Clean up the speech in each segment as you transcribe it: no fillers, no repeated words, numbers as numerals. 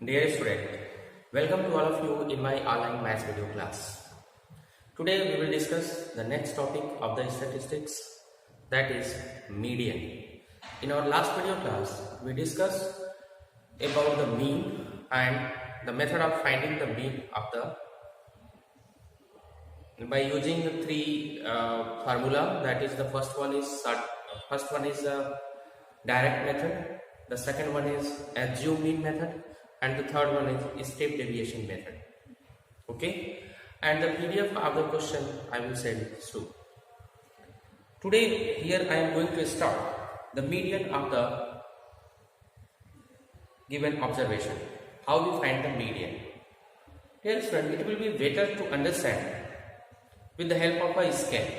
Dear student, welcome to all of you in my online maths video class. Today we will discuss the next topic of the statistics, that is median. In our last video class, we discussed about the mean and the method of finding the mean of the by using the three formula. That is, the first one is direct method, the second one is assume mean method, and the third one is step deviation method. Okay, and the PDF of the question I will send it soon. Today here I am going to start the median of the given observation. How we find the median? Dear friend, it will be better to understand with the help of a scale.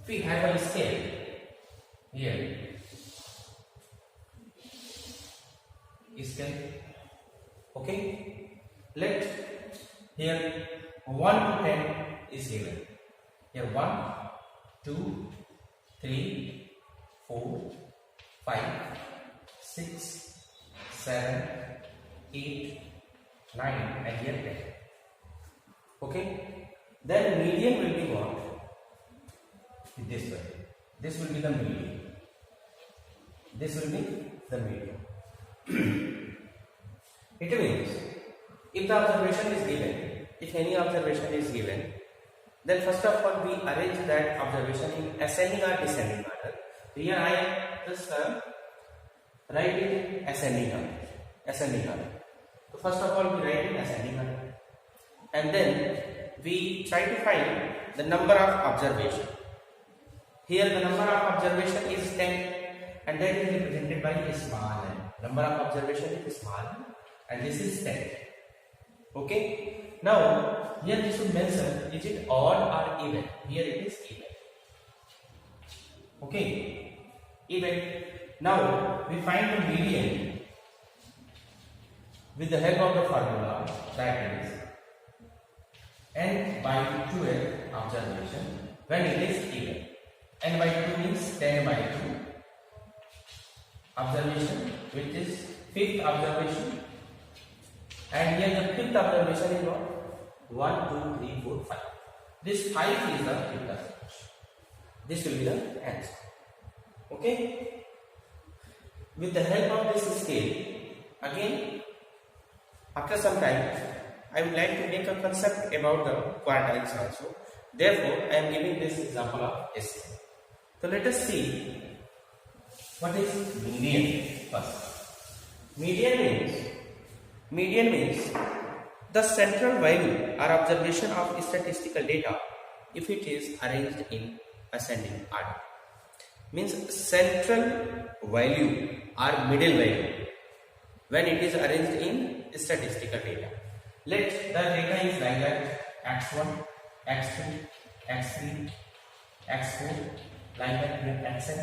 If we have a scale here, scale, okay, let here 1 to 10 is given. Here 1, 2, 3, 4, 5, 6, 7, 8, 9, and here 10. Okay, then median will be what? This way. This will be the median. This will be the median. It means if the observation is given, if any observation is given, then first of all we arrange that observation in ascending or descending order. Here I am just write it in ascending order. Ascending order. So first of all we write in ascending order, and then we try to find the number of observation. Here the number of observation is 10, and that is represented by a small n. Number of observation is small n, and this is 10. Okay. Now here we should mention, is it odd or even? Here it is even. Okay, even. Now we find the median with the help of the formula, that is n by 12 observation when it is even. N by 2 means 10 by 2 observation, which is fifth observation, and here the fifth observation is what? 1, 2, 3, 4, 5. This 5 is the fifth observation. This will be the answer. Okay. With the help of this scale, again after some time I would like to make a concept about the quartiles also. Therefore, I am giving this example of scale. So let us see what is median first. Median means the central value or observation of statistical data if it is arranged in ascending order. Means central value or middle value when it is arranged in statistical data. Let the data is like that: x1, x2, x3, x4, like that with xn.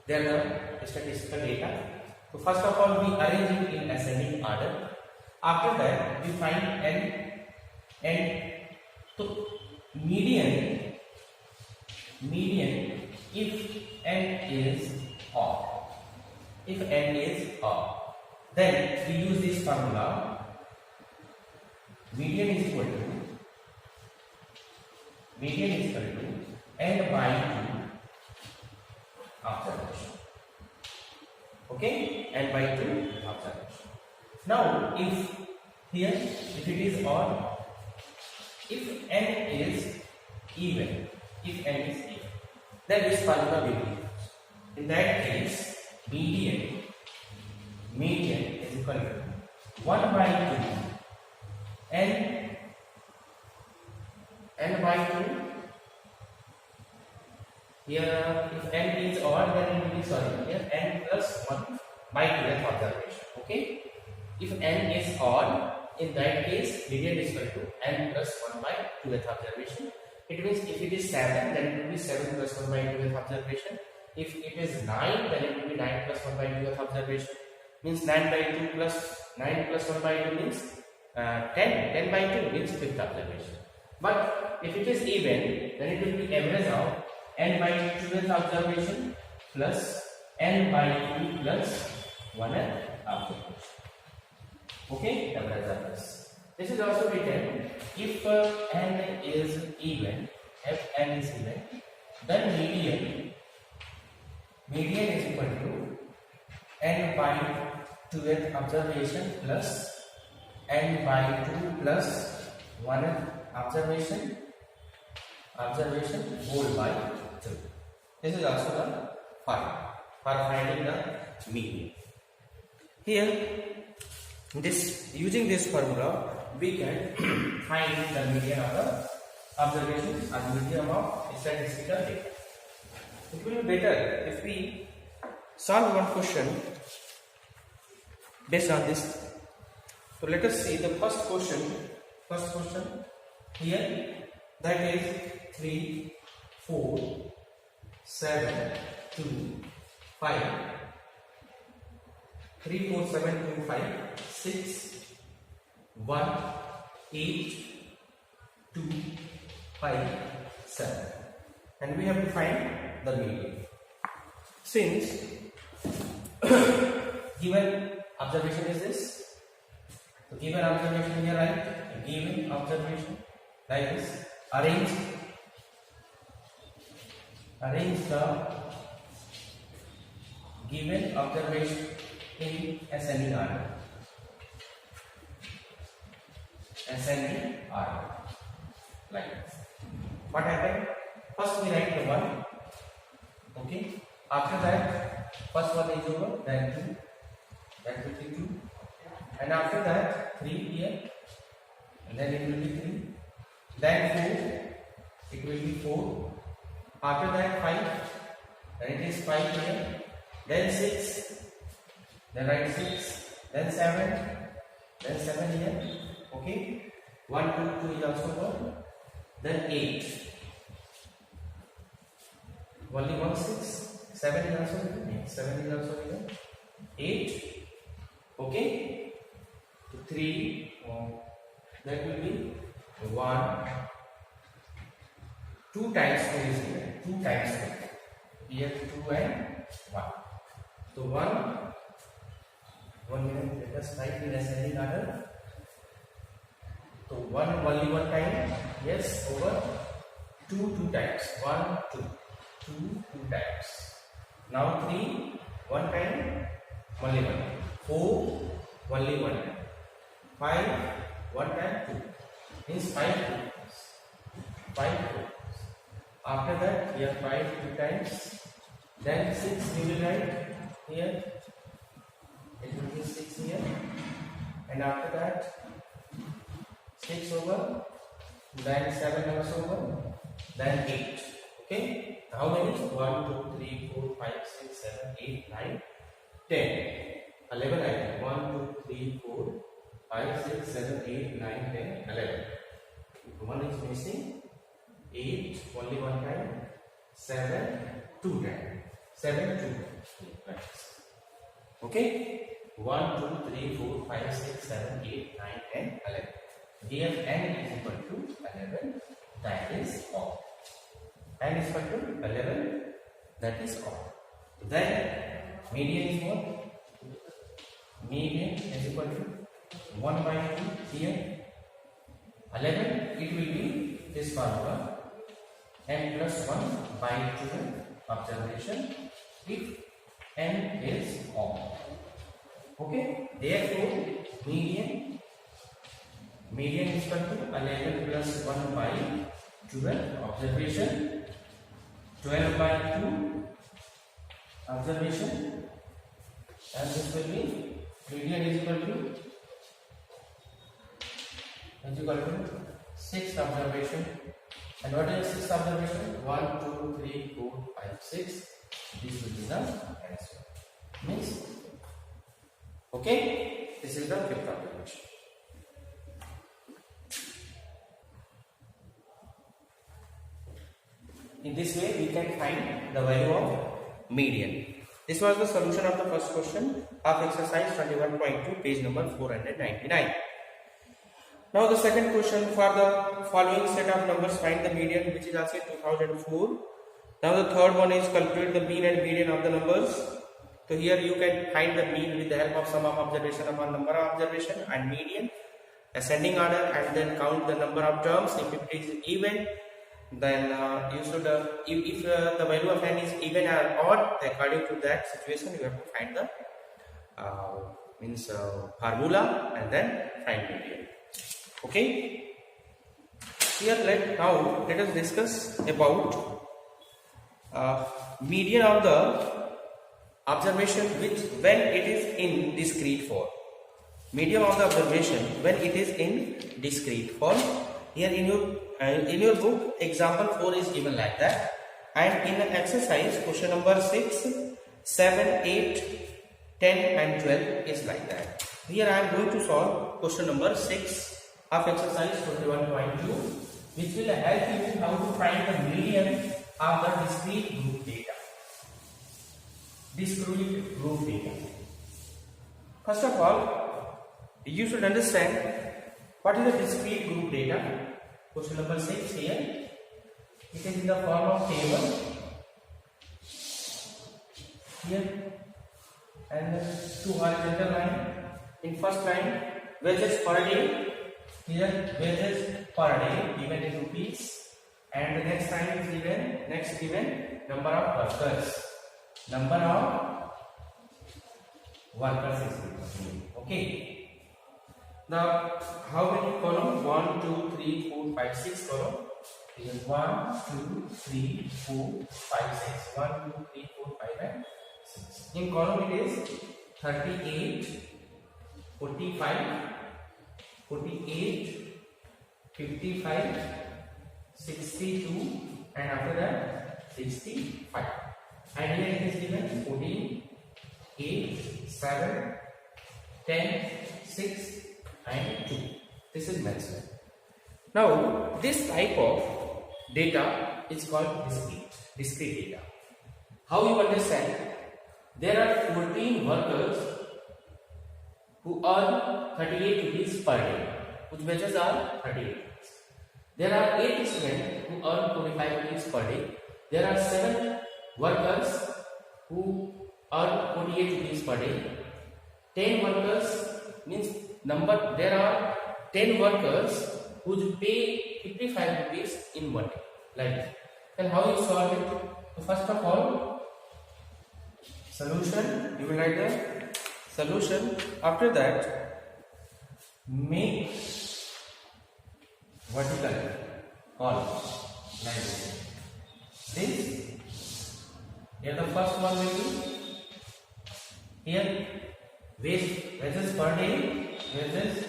They are the statistical data. So first of all we arrange it in ascending order. After that we find n. So median if n is odd. If n is odd, then we use this formula. Median is equal to n by 2 observation. Okay, n by 2 observation. Now if it is odd, if n is even, then this formula will be used. In that case, median is equal to 1 by 2 n by 2. Here if n is odd, then it will be here n plus 1 by 2th observation. Okay, if n is odd, in that case median is equal to n plus 1 by 2th observation. It means if it is 7, then it will be 7 plus 1 by 2th observation. If it is 9, then it will be 9 plus 1 by 2th observation. Means 9 by 2 plus 9 plus 1 by 2 means 10 by 2 means 5th observation. But if it is even, then it will be average of n by 2th observation plus n by 2 plus 1th observation. Okay, average are this. This is also written if n is even, if n is even, then median is equal to n by 2th observation plus n by 2 plus 1th observation whole by 2. This is also the formula for finding the median. Here, using this formula, we can find the median of the observations and median of statistical data. It will be better if we solve one question based on this. So let us see the first question here, that is 3, 4, 7, 2, 5. 3, 4, 7, 2, 5, 6, 1, 8, 2, 5, 7. And we have to find the median. Since given observation is this, so given observation here, right? Given observation like this. Arrange the given observation in ascending order. Like this. What happened? First we write the 1. Okay. After that, first one is over, then 2, then 52, and after that 3 here, and then it will be 3, then 4, it will be 4. After that 5, then it is 5 here, then 6, then write 6, then 7 here. Okay, 1, 2 is also 1, then 8. Only 1, 6. 7 is also here. 8. Okay. 3. That will be 1. 2 times 2 is here. 2 times 2. Here 2 and 1. So 1 minute. Let us write in ascending order. So 1 only 1 time. Yes, over 2 times. 1, 2. 2 times. Now 3, 1 time, only 1. 4, only 1 time. 5, 1 time, 2. Means 5 times. 5 times. After that, here 5 2 times. Then 6 we will write here. It will be 6 here. And after that, 6 over. Then 7 also over. Then 8. Okay. How many? 1, 2, 3, 4, 5, 6, 7, 8, 9, 10. 11 items. 1, 2, 3, 4, 5, 6, 7, 8, 9, 10, 11. 1 is missing. 8, only 1 time. 7, 2 times. 7, 2 times. Okay? 1, 2, 3, 4, 5, 6, 7, 8, 9, 10, 11. Here n is equal to 11. That is all. N is equal to 11, that is all. Then median is what? Median is equal to 1 by 2 here. 11, it will be this formula. N plus 1 by 2 observation if n is odd. Okay, therefore median is equal to 11 plus 1 by 12 observation. 12 by 2 observation, and this will be median is equal to 6 observation. And what is 6 observation? 1, 2, 3, 4, 5, 6. This will be the answer. Means, okay, this is the 5th observation. In this way, we can find the value of median. This was the solution of the first question of exercise 21.2, page number 499. Now the second question, for the following set of numbers, find the median, which is also 2004. Now the third one is calculate the mean and median of the numbers So here you can find the mean with the help of sum of observation upon number of observation and median, ascending order, and then count the number of terms. If it is even, then you should if the value of n is even or odd, according to that situation you have to find the formula and then find median. Okay. Here now let us discuss about median of the observation when it is in discrete form. Median of the observation when it is in discrete form. Here in your book example 4 is given like that, and in the exercise question number 6, 7, 8, 10 and 12 is like that. Here I am going to solve question number 6 of exercise 21.2, which will help you how to find the median of the discrete group data. Discrete group data. First of all, you should understand what is the discrete group data. Question number 6 here. It is in the form of table. Here and two horizontal line. In first line, wages per day. Here wages per day given in rupees, and the next line is given number of workers. Number of workers is given. Okay. Now, how many columns? 1, 2, 3, 4, 5, 6 columns. Here 1, 2, 3, 4, 5, 6. 1, 2, 3, 4, 5, and 6. In column it is 38, 45, 48, 55, 62, and after that 65. And here it is given 14, 8, 7, 10, 6, and 2. This is mentioned. Now, this type of data is called discrete data. How you understand? There are 14 workers who earn 38 rupees per day, whose wages are 38. There are 8 students who earn 45 rupees per day. There are 7 workers who earn 48 rupees per day. 10 workers means there are 10 workers who pay 55 rupees in 1 day. Like that. Then how you solve it? So first of all, solution, you will write the solution. After that, make vertical column like this. Here the first one will be here wages per day. Wages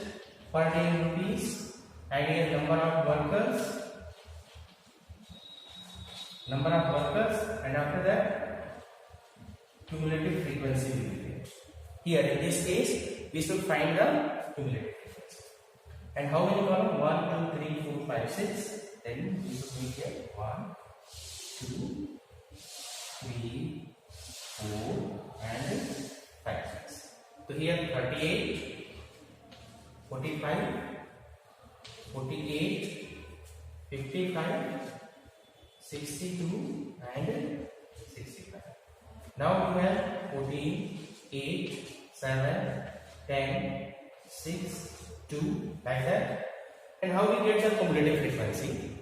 per day in rupees, and here number of workers, and after that cumulative frequency will be there. Here in this case we should find the cumulative frequency. And how many columns? 1, 2, 3, 4, 5, 6. Then we should make here 1, 2, 3, 4, and 5, 6. So here 38, 45, 48, 55, 62, and 65. Now we have 14, 8, 7, 10, 6, 2, like that. And how we get the cumulative frequency?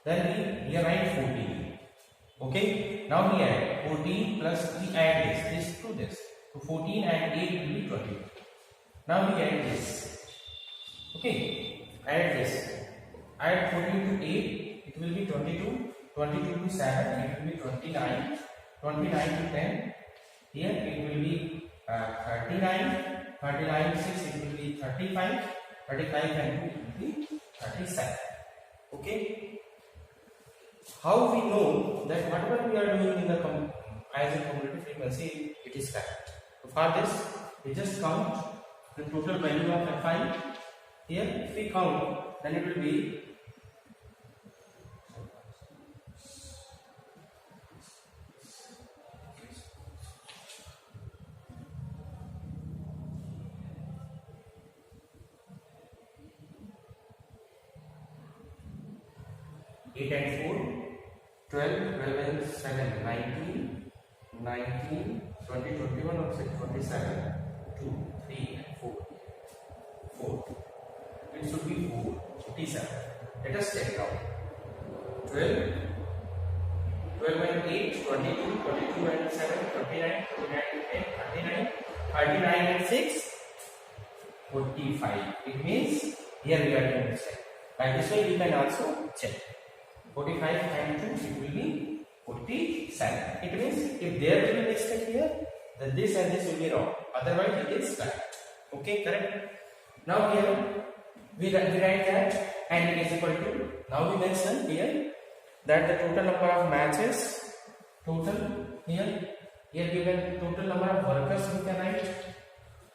Then we write 14. Okay. Now we add 14 plus we add this to this. So 14 and 8 will be 20. Now we add this. Okay, add this. Add 14 to 8, it will be 22. 22 to 7, it will be 29. 29 to 10, here it will be 39. 39 to 6, it will be 35. 35 and 2, it will be 37. Okay. How we know that whatever we are doing in the as a cumulative frequency, it is correct. So for this, we just count the total value of Fi. Here, if we count, then it will be 8 and 4, 12, 12 and 7, 19, 19, 20, 21 or 6, 27, 2, 3 and 4. 4. It should be 4, 47. Let us check now. 12, 12 and 8, 22, 22 and 7, 29, 29 and 10, 39, 39 and 6, 45. It means here we are doing mistake. By this way we can also check. 45 and 2, it will be 47. It means if there will be mistake here, then this and this will be wrong. Otherwise it is correct. Okay, correct. Now here we write that and it is equal to, now we mention here that the total number of matches, total here given total number of workers we can write,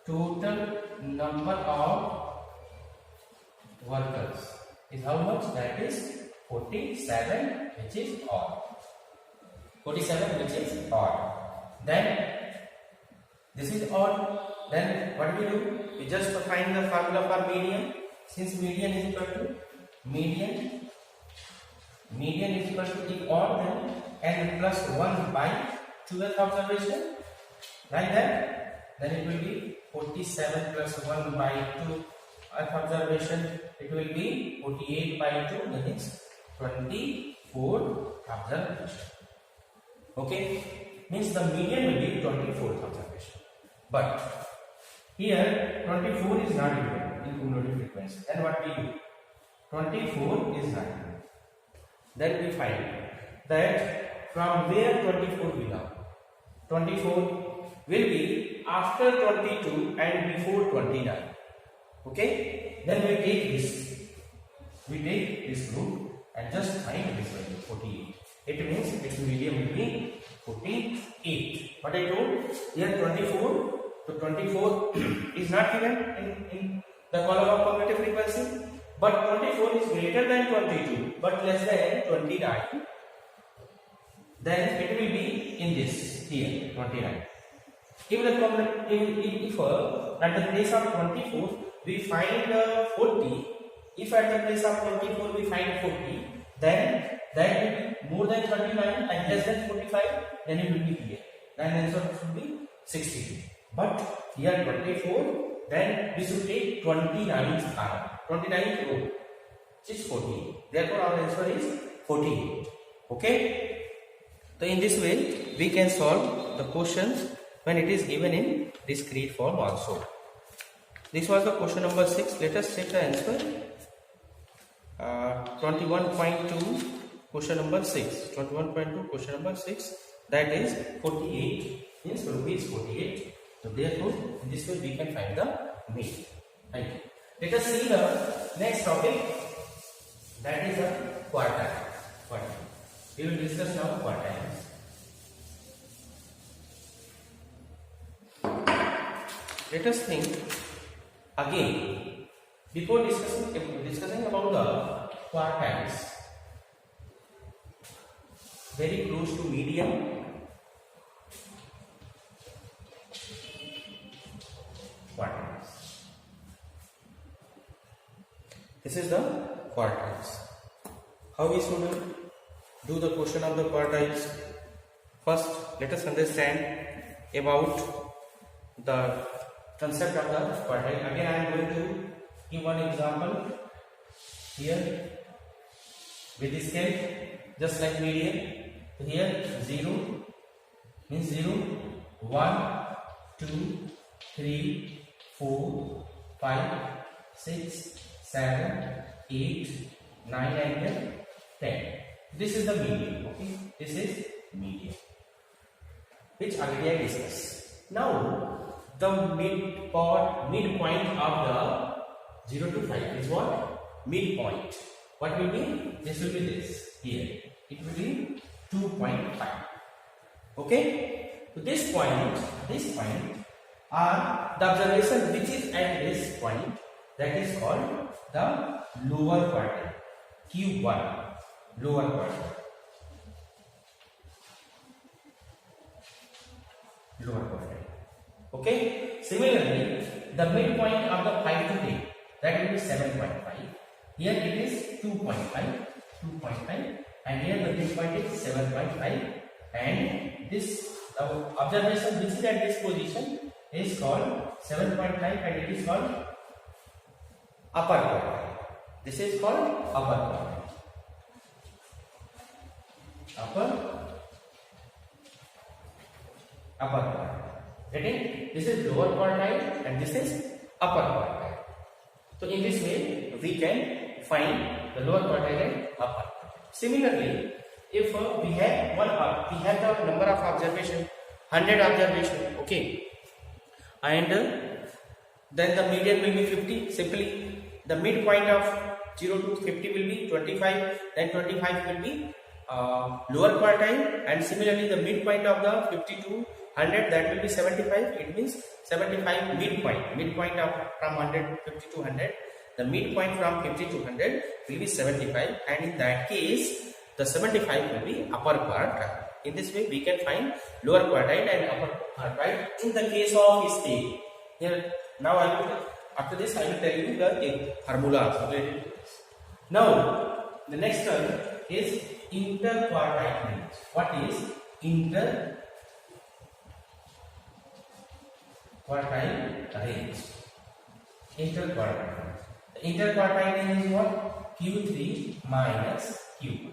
total number of workers is how much? That is 47, which is odd. 47, which is odd. Then this is odd. Then what we do? We just find the formula for median. Since median is equal to median is equal to the odd, then n plus 1 by 12th observation, like that. Then it will be 47 plus 1 by 2th observation. It will be 48 by 2. That is 24 observation. Okay, means the median will be 24th observation. But here 24 is not given in cumulative frequency. Then what we do? 24 is not given. Then we find that from where 24 belong. 24 will be after 22 and before 29. Okay, then we take this group and just find this value 48. It means its median will be 48. What I told here 24. So 24 is not given in the column of cumulative frequency, but 24 is greater than 22 but less than 29. Then it will be in this here 29. If at the place of 24 we find 40, if at the place of 24 we find 40, then that will be more than 39 and less than 45, then it will be here. Then answer should be 62. But here 24, then we should take 29th column, 29th row, which is 48. Therefore our answer is 48. Okay. So in this way we can solve the questions when it is given in discrete form also. This was the question number 6. Let us check the answer. 21.2 question number 6. 21.2 question number 6. That is 48. Means rupees 48. So therefore, in this way we can find the mean. Thank you. Let us see the next topic. That is a quartile. We will discuss now quartiles. Let us think again before discussing about the quartiles. Very close to median. Quartiles. This is the quartiles. How we should do the question of the quartiles? First, let us understand about the concept of the quartile. Again, I am going to give one example here with this scale, just like median. Here 0 means 0, 1, 2, 3, 4, 5, 6, 7, 8, 9 and 10. This is the median. Okay, this is median, which already I discussed. Now the midpoint of the 0 to 5 is what? Midpoint. What will be? This will be this here. It will be 2.5. Okay. So this point are the observation which is at this point, that is called the lower quartile. Q1, lower quartile. Lower quartile. Okay. Similarly, the midpoint of the 5 to 10, that will be 7.5. Here it is 2.5, and here the midpoint is 7.5, and this the observation which is at this position is called 7.5 and it is called upper quartile. This is called upper quartile. Upper quartile. Getting? This is lower quartile and this is upper quartile. So in this way we can find the lower quartile and upper. Similarly, if we have the number of observation 100 observation, okay, and then the median will be 50. Simply the midpoint of 0 to 50 will be 25, then 25 will be lower quartile, and similarly the midpoint of the 50 to 100, that will be 75. It means 75 midpoint of from 150 to 100, the midpoint from 50 to 100 will be 75, and in that case the 75 will be upper quartile. In this way we can find lower quartile and upper quartile in the case of state. Here now after this I will tell you the formula related to this. Now the next term is interquartile range. What is interquartile range? Interquartile range. The interquartile range is what? Q3 minus Q1.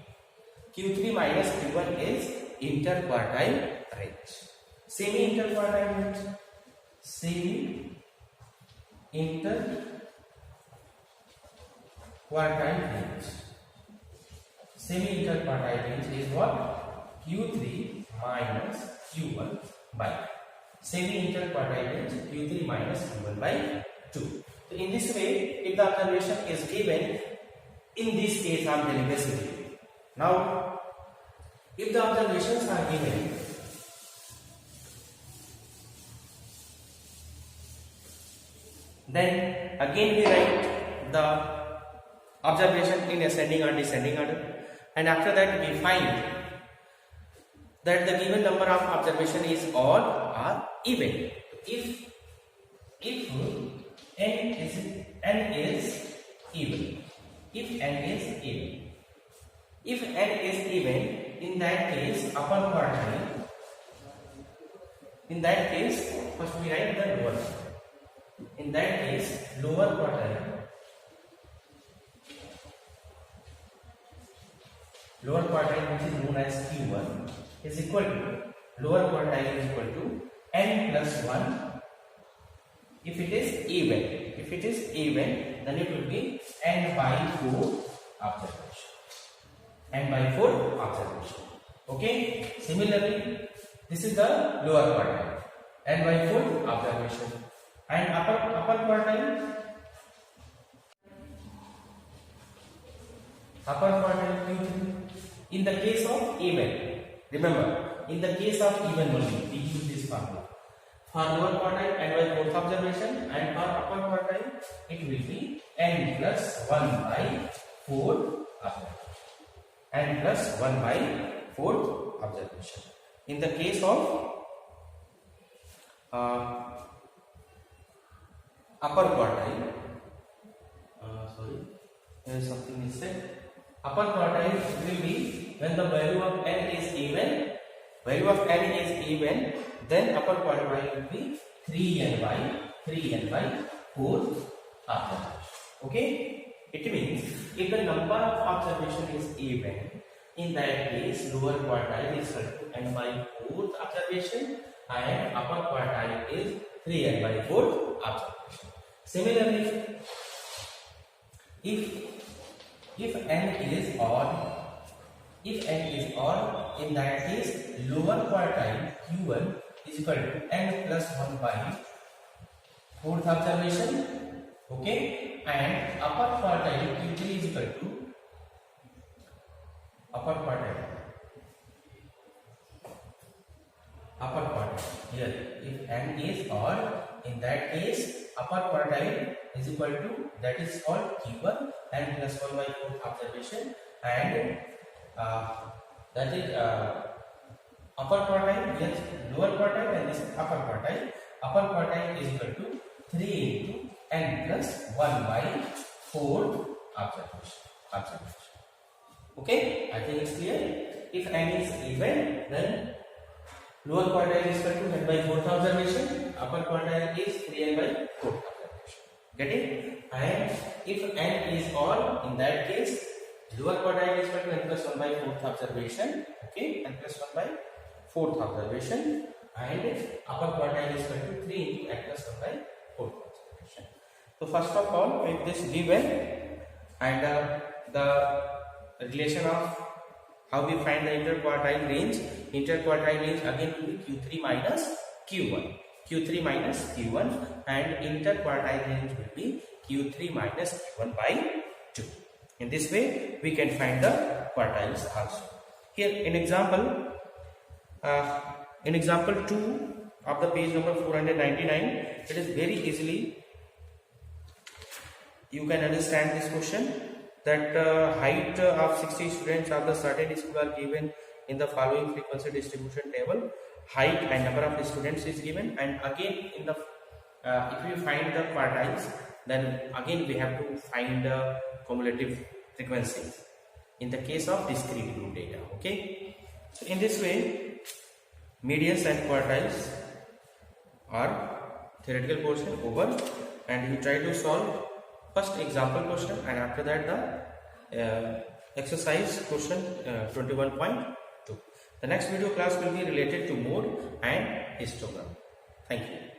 Q3 minus Q1 is interquartile range. Semi-interquartile range. Semi-interquartile range. Semi-interquartile range is what? Q3 minus Q1 by semi-interquartile range Q3 minus Q1 by 2. So in this way, if the observation is given, in this case I am telling this way. Now, if the observations are given, then again we write the observation in ascending or descending order, and after that we find that the given number of observation is odd or even. If n is even, if n is even, in that case upper quartile. In that case, first we write the lower. In that case, lower quartile. Lower quartile, which is known as Q1, is equal to, lower quartile is equal to n plus 1 if it is even. If it is even, then it will be n by 4 observation. N by 4 observation. Okay. Similarly, this is the lower quartile, n by 4 observation, and upper quartile. Upper quartile Q3. In the case of even, remember, in the case of even only we use this formula. For lower quartile, n by 4th observation, and for upper quartile it will be n plus 1 by 4 observation. N plus 1 by 4th observation. In the case of upper quartile, something is said. Upper quartile will be when the value of n is even. Value of n is even, then upper quartile will be 3n by 4 observation. Okay. It means if the number of observation is even, in that case lower quartile is equal to n by 4th observation and upper quartile is 3n by 4th observation. Similarly, if n is odd, in that case lower quartile Q1 is equal to n plus 1 by 4th observation. Okay, and upper quartile Q3 is equal to upper quartile. Here, if n is odd, in that case upper quartile is equal to, that is called Q1, n plus 1 by 4th observation, and that is upper quartile, yes, lower quartile, and this is upper quartile. Upper quartile is equal to 3 into n plus 1 by 4th observation. Okay, I think it's clear. If n is even, then Lower quartile is equal to n by 4th observation, upper quartile is 3n by 4th observation. Get it? And if n is odd, in that case, lower quartile is equal to n plus 1 by 4th observation, okay, n plus 1 by 4th observation, and upper quartile is equal to 3 into n plus 1 by 4th observation. So first of all, with this given and the relation of how we find the interquartile range again will be Q3 minus Q1. Q3 minus Q1 and interquartile range will be Q3 minus Q1 by 2. In this way, we can find the quartiles also. Here in example 2 of the page number 499, it is very easily you can understand this question, that height of 60 students of the certain school are given in the following frequency distribution table. Height and number of students is given, and again in the if we find the quartiles, then again we have to find the cumulative frequencies in the case of discrete group data. Okay, so in this way, medians and quartiles are theoretical portion over, and you try to solve first example question, and after that the exercise question 21.2. The next video class will be related to mode and histogram. Thank you.